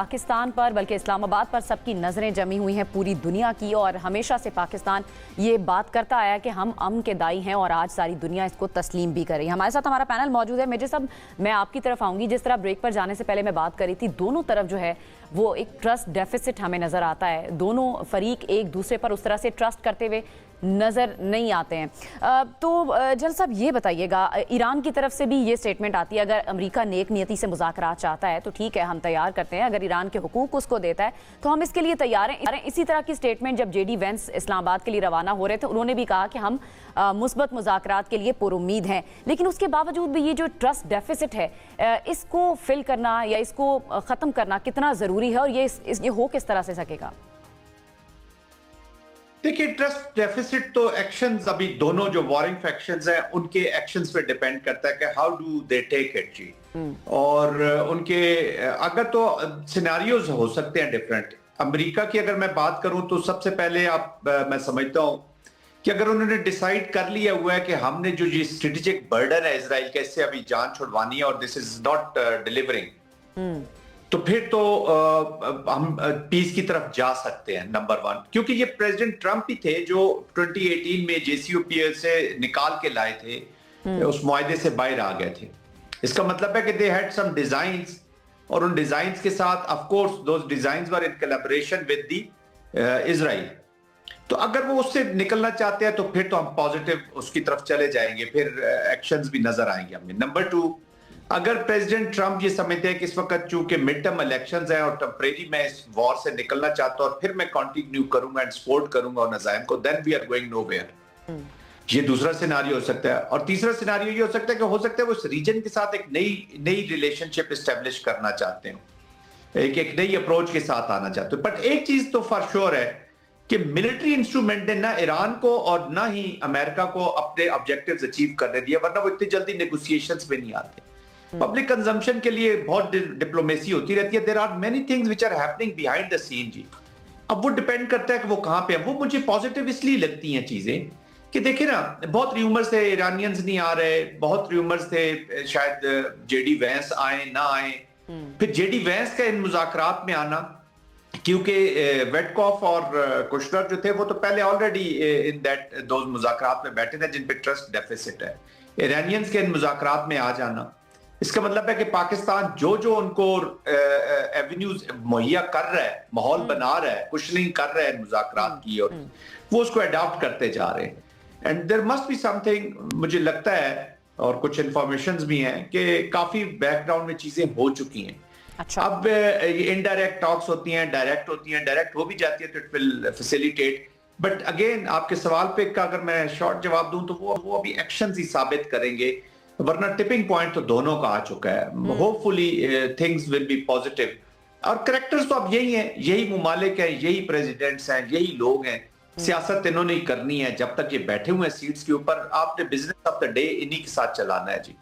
पाकिस्तान पर बल्कि इस्लामाबाद पर सबकी नज़रें जमी हुई हैं पूरी दुनिया की, और हमेशा से पाकिस्तान ये बात करता आया कि हम अमन के दाई हैं और आज सारी दुनिया इसको तस्लीम भी कर रही है। हमारे साथ हमारा पैनल मौजूद है। मेजर साहब, मैं आपकी तरफ आऊँगी। जिस तरह ब्रेक पर जाने से पहले मैं बात करी थी, दोनों तरफ जो है वो एक ट्रस्ट डेफिसिट हमें नज़र आता है। दोनों फरीक एक दूसरे पर उस तरह से ट्रस्ट करते हुए नज़र नहीं आते हैं। तो जनरल साहब ये बताइएगा, ईरान की तरफ से भी ये स्टेटमेंट आती है, अगर अमेरिका नेक नियति से मुज़ाकरात चाहता है तो ठीक है, हम तैयार करते हैं, अगर ईरान के हुकूक उसको देता है तो हम इसके लिए तैयार हैं। इसी तरह की स्टेटमेंट जब जेडी वेंस इस्लामाबाद के लिए रवाना हो रहे थे, उन्होंने भी कहा कि हम मुस्बत मुज़ाकरात के लिए पुरुम्मीद हैं। लेकिन उसके बावजूद भी ये जो ट्रस्ट डेफिसिट है, इसको फिल करना या इसको ख़त्म करना कितना ज़रूरी है, और ये हो किस तरह से सकेगा? देखिए, ट्रस्ट डेफिसिट तो एक्शंस, अभी दोनों जो वॉरिंग फैक्शंस हैं उनके एक्शंस पे डिपेंड करता है कि how do they take it ji. और उनके अगर तो सिनेरियोज हो सकते हैं डिफरेंट। अमेरिका की अगर मैं बात करूं तो सबसे पहले मैं समझता हूं कि अगर उन्होंने डिसाइड कर लिया हुआ है कि हमने जो ये स्ट्रेटेजिक बर्डन है इजराइल का, इससे अभी जान छुड़वानी है और दिस इज नॉट डिलीवरिंग, तो फिर तो हम पीस की तरफ जा सकते हैं, नंबर वन। क्योंकि ये प्रेसिडेंट ट्रंप ही थे जो 2018 में JCPOA से निकाल के लाए थे, उस मुआहदे से बाहर आ गए थे। इसका मतलब है कि दे हैड सम डिजाइंस, और उन डिजाइंस के साथ of course those designs were in collaboration with the Israel. तो अगर वो उससे निकलना चाहते हैं तो फिर तो हम पॉजिटिव उसकी तरफ चले जाएंगे, फिर एक्शंस भी नजर आएंगे हमें। नंबर टू, अगर प्रेसिडेंट ट्रंप ये समझते हैं कि इस वक्त चूंकि मिड टर्म इलेक्शंस हैं और टेम्परेरी मैं इस वॉर से निकलना चाहता हूं और फिर मैं कंटिन्यू करूंगा एंड सपोर्ट करूंगा और नज़ायम को, then we are going nowhere. ये दूसरा सिनारियो हो सकता है। और तीसरा सिनारियो ये हो सकता है कि हो सकता है वो इस रीजन के साथ एक नई रिलेशनशिप एस्टेब्लिश करना चाहते हैं, एक नई अप्रोच के साथ आना चाहते हैं। बट एक चीज तो फॉर श्योर है कि मिलिट्री इंस्ट्रूमेंट ने ना ईरान को और ना ही अमेरिका को अपने ऑब्जेक्टिव्स अचीव करने दिए, वरना वो इतनी जल्दी नेगोशिएशंस में नहीं आते। पब्लिक कंजम्पशन के लिए बहुत डिप्लोमेसी होती रहती है। There are many things which are happening behind the scene ji. अब वो डिपेंड करता है कि वो कहां पे है। वो मुझे पॉजिटिव इसलिए लगती हैं चीजें कि देखिए ना, बहुत र्यूमर्स थे इरानियंस नहीं आ रहे, बहुत र्यूमर्स थे शायद जेडी वेंस आए ना आए। फिर जेडी वेंस का इन मुज़ाकरात में आना, क्योंकि वेटकॉफ और कुशनर जो थे वो तो पहले ऑलरेडी इन दैट दोज मुज़ाकरात में बैठे थे जिन पे ट्रस्ट डेफिसिट है। ईरानियंस के इन मुज़ाकरात में आ जाना, इसका मतलब है कि पाकिस्तान जो उनको एवेन्यूज मुहैया कर रहा है, माहौल बना रहा है, कुशनिंग कर रहा है मुज़ाकरात की, और वो उसको अडॉप्ट करते जा रहे हैं। And there must be something, मुझे लगता है, और कुछ इंफॉर्मेशंस भी हैं कि काफी बैकग्राउंड में चीजें हो चुकी हैं। अच्छा। अब इनडायरेक्ट टॉक्स होती हैं, डायरेक्ट होती हैं, डायरेक्ट हो भी जाती है तो it will facilitate. But again आपके सवाल पे का अगर मैं शॉर्ट जवाब दूं तो वो अभी एक्शंस ही साबित करेंगे, वरना टिपिंग पॉइंट तो दोनों का आ चुका है। Hopefully things will be positive. और कैरेक्टर्स तो अब यही हैं, यही मुमालिक हैं, यही प्रेसिडेंट्स हैं, यही लोग हैं। सियासत इन्होंने ही करनी है जब तक ये बैठे हुए हैं सीट्स के ऊपर। आपने बिजनेस ऑफ द डे इन्हीं के साथ चलाना है जी।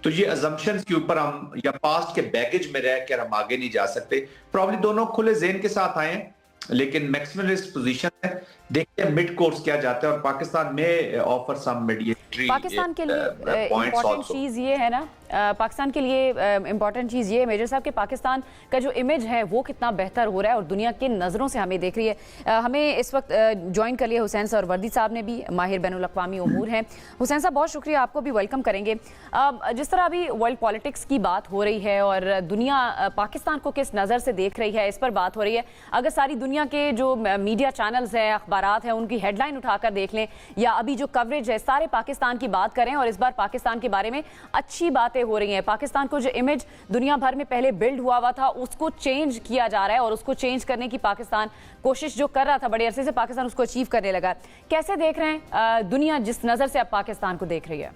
तो ये अजम्पशंस के ऊपर हम या पास्ट के बैगेज में रह कर हम आगे नहीं जा सकते। प्रॉब्ली दोनों खुले ज़हन के साथ आए हैं, लेकिन मैक्सिमलिस्ट पोजीशन है। देखते हैं मिड कोर्स क्या जाता है, और पाकिस्तान में ऑफर सम मीडिएटरी। पाकिस्तान के लिए इम्पोर्टेंट चीज़ ये है ना, पाकिस्तान के लिए इम्पॉर्टेंट चीज़ ये है मेजर साहब कि पाकिस्तान का जो इमेज है वो कितना बेहतर हो रहा है और दुनिया की नज़रों से हमें देख रही है। हमें इस वक्त ज्वाइन कर लिया हुसैन सरवर्दी साहब ने भी, माहिर बैनुल अक़वामी उमूर हैं। हुसैन साहब बहुत शुक्रिया, आपको भी वेलकम करेंगे। जिस तरह अभी वर्ल्ड पॉलिटिक्स की बात हो रही है और दुनिया पाकिस्तान को किस नज़र से देख रही है, इस पर बात हो रही है। अगर सारी दुनिया के जो मीडिया चैनल्स हैं, अखबारात हैं, उनकी हेडलाइन उठाकर देख लें या अभी जो कवरेज है, सारे पाकिस्तान की बात करें और इस बार पाकिस्तान के बारे में अच्छी बातें हो रही हैं। पाकिस्तान को जो इमेज दुनिया भर में पहले बिल्ड हुआ था उसको चेंज किया जा रहा है, और उसको चेंज करने की पाकिस्तान कोशिश जो कर रहा था बड़े अरसे से, पाकिस्तान उसको अचीव करने लगा। कैसे देख रहे हैं दुनिया जिस नजर से अब पाकिस्तान को देख रही है?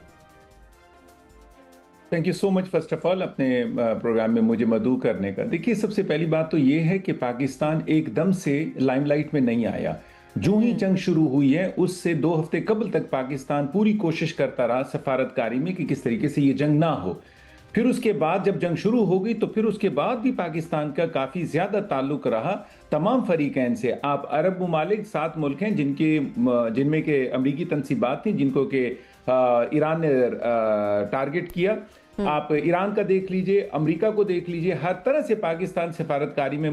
Thank you so much first of all अपने प्रोग्राम में मुझे मदऊ करने का। देखिए, सबसे पहली बात तो ये है कि पाकिस्तान एकदम से लाइमलाइट में नहीं आया। जो ही जंग शुरू हुई है उससे 2 हफ्ते कबल तक पाकिस्तान पूरी कोशिश करता रहा सफारतकारी में कि किस तरीके से ये जंग ना हो। फिर उसके बाद जब जंग शुरू हो गई तो फिर उसके बाद भी पाकिस्तान का काफ़ी ज़्यादा ताल्लुक रहा तमाम फरीकैन से। आप अरब ममालिक 7 मुल्क हैं जिनमें के अमरीकी तनसीबात थी जिनको कि ईरान ने टारगेट किया, आप ईरान का देख लीजिए, अमेरिका को देख लीजिए, हर तरह से पाकिस्तान सिफारतकारी में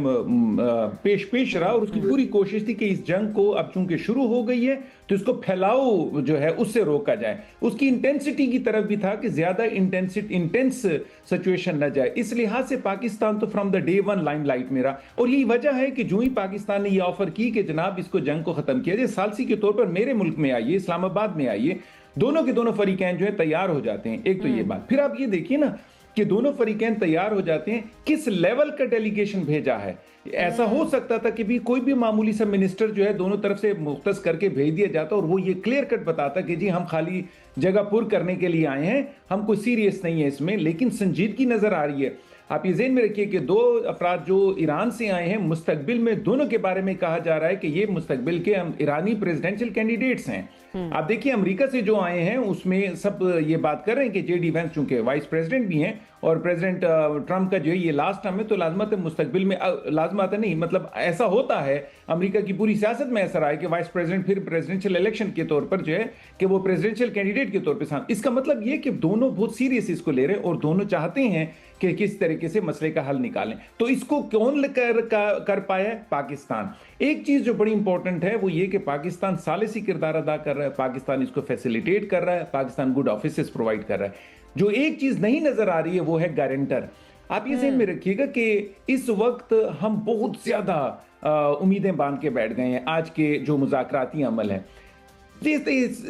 पेश रहा और उसकी पूरी कोशिश थी कि इस जंग को अब चूंकि शुरू हो गई है तो इसको फैलाव जो है उससे रोका जाए। उसकी इंटेंसिटी की तरफ भी था कि ज्यादा इंटेंस सिचुएशन न जाए। इस लिहाज से पाकिस्तान तो from the day one limelight में रहा और यही वजह है कि जो ही पाकिस्तान ने यह ऑफर की कि जनाब इसको जंग को खत्म किया जाए, सालसी के तौर पर मेरे मुल्क में आइए, इस्लामाबाद में आइए, दोनों के दोनों फरीकैन जो है तैयार हो जाते हैं। एक तो ये बात, फिर आप ये देखिए ना कि दोनों फरीकैन तैयार हो जाते हैं, किस लेवल का डेलीगेशन भेजा है। ऐसा हो सकता था कि भी कोई भी मामूली सा मिनिस्टर जो है दोनों तरफ से मुख्तस करके भेज दिया जाता और वो ये क्लियर कट बताता कि जी हम खाली जगह पुर करने के लिए आए हैं, हम कोई सीरियस नहीं है इसमें। लेकिन संजीदगी नजर आ रही है। आप ये ज़हन में रखिए कि दो अफराद जो ईरान से आए हैं, मुस्तकबिल में दोनों के बारे में कहा जा रहा है कि ये मुस्तकबिल के ईरानी प्रेसिडेंशियल कैंडिडेट्स हैं। आप देखिए अमेरिका से जो आए हैं उसमें सब ये बात कर रहे हैं कि जेडी वेंस चूंकि वाइस प्रेसिडेंट भी हैं और प्रेसिडेंट ट्रंप का जो है ये लास्ट टर्म है, तो लाजमत है मुस्तकबिल में, लाजमत नहीं मतलब ऐसा होता है अमेरिका की पूरी सियासत में ऐसा रहा है कि वाइस प्रेसिडेंट फिर प्रेसिडेंशियल इलेक्शन के तौर पर जो है कि वो प्रेसिडेंशियल कैंडिडेट के तौर पर सामने। इसका मतलब ये कि दोनों बहुत सीरियस इसको ले रहे हैं और दोनों चाहते हैं कि किस तरीके से मसले का हल निकालें। तो इसको कौन कर पाया है? पाकिस्तान। एक चीज जो बड़ी इंपॉर्टेंट है वो ये कि पाकिस्तान सालिसी किरदार अदा कर रहा है, पाकिस्तान इसको फैसिलिटेट कर रहा है, पाकिस्तान गुड ऑफिसेस प्रोवाइड कर रहा है। जो एक चीज नहीं नजर आ रही है वो है गारंटर। आप ये ध्यान में रखिएगा कि इस वक्त हम बहुत ज्यादा उम्मीदें बांध के बैठ गए हैं आज के जो मुज़ाकराती अमल है।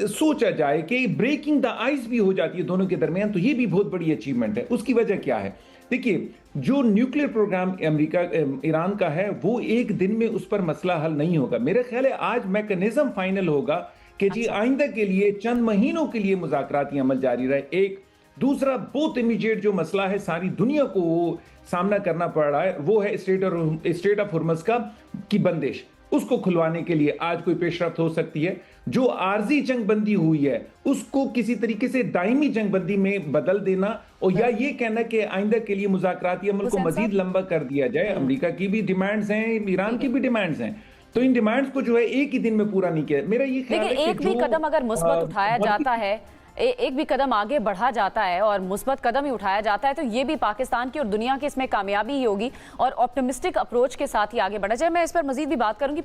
सोचा जाए कि ब्रेकिंग द आइस भी हो जाती है दोनों के दरमियान, तो ये भी बहुत बड़ी अचीवमेंट है। उसकी वजह क्या है? देखिए जो न्यूक्लियर प्रोग्राम अमेरिका ईरान का है वो एक दिन में उस पर मसला हल नहीं होगा। मेरा ख्याल है आज मैकेनिज्म फाइनल होगा कि जी आइंदा के लिए चंद महीनों के लिए मुज़ाकराती अमल जारी रहे। एक दूसरा बहुत इमीडिएट जो मसला है सारी दुनिया को सामना करना पड़ रहा है वो है स्ट्रेट ऑफ हुर्मुज़ की बंदिश। उसको खुलवाने के लिए आज कोई पेशरफ्त हो सकती है। जो आर्जी जंगबंदी हुई है उसको किसी तरीके से दायमी जंगबंदी में बदल देना और या ये कहना कि आइंदा के लिए मुज़ाकराती अमल को मजीद लंबा कर दिया जाए। अमेरिका की भी डिमांड्स हैं, ईरान की भी डिमांड्स हैं, तो इन डिमांड्स को जो है एक ही दिन में पूरा नहीं किया। मेरा ये ख्याल है कि एक भी कदम अगर मुस्बत उठाया जाता है, एक भी कदम आगे बढ़ा जाता है और मुस्बत कदम ही उठाया जाता है तो ये भी पाकिस्तान की और दुनिया की इसमें कामयाबी ही होगी और ऑप्टिमिस्टिक अप्रोच के साथ ही आगे बढ़ा जाए। मैं इस पर मजीद भी बात करूंगी।